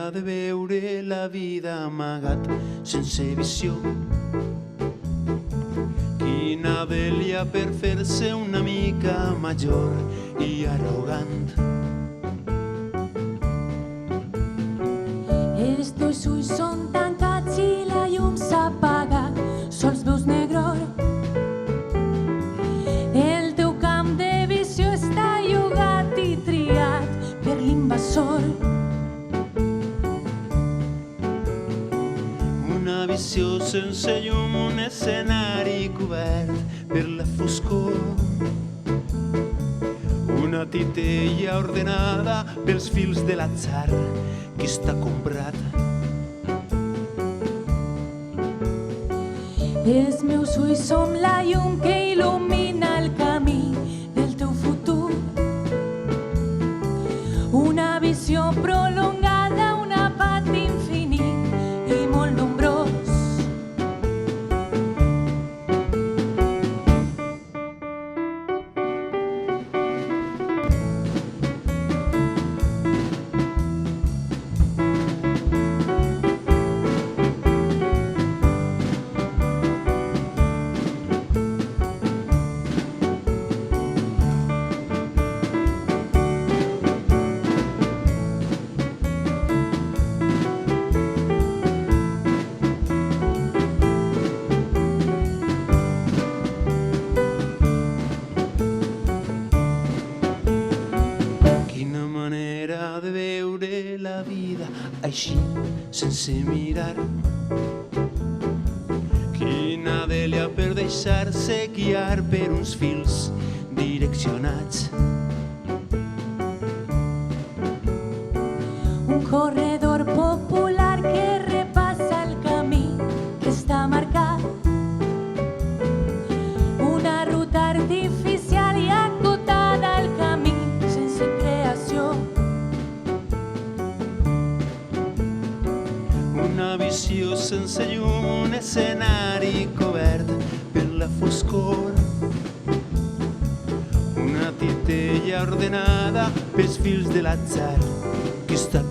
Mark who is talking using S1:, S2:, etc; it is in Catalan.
S1: manera de veure la vida amagat sense visió. Quina dèlia per fer-se una mica major i arrogant.
S2: Els teus ulls són tancats i la llum s'apaga, sols veus negror. El teu camp de visió està llogat i triat per l'invasor.
S1: Una visió sense llum, un escenari cobert per la foscor. Una titella ordenada pels fils de l'atzar que està comprat.
S2: Els meus ulls són la llum que il·lumina el camí del teu futur. Una visió prolongada, un apat infinit i molt nombrós.
S1: De veure la vida així, sense mirar. Quina dèlia per deixar-se guiar per uns fils direccionats.
S2: Un corredor popular que repassa el camí que està marcat. Una ruta artificial i acotada al camí sense creació.
S1: Una visió sense llum, un escenari cobert per la foscor. Una titella ordenada pels fils de l'atzar que està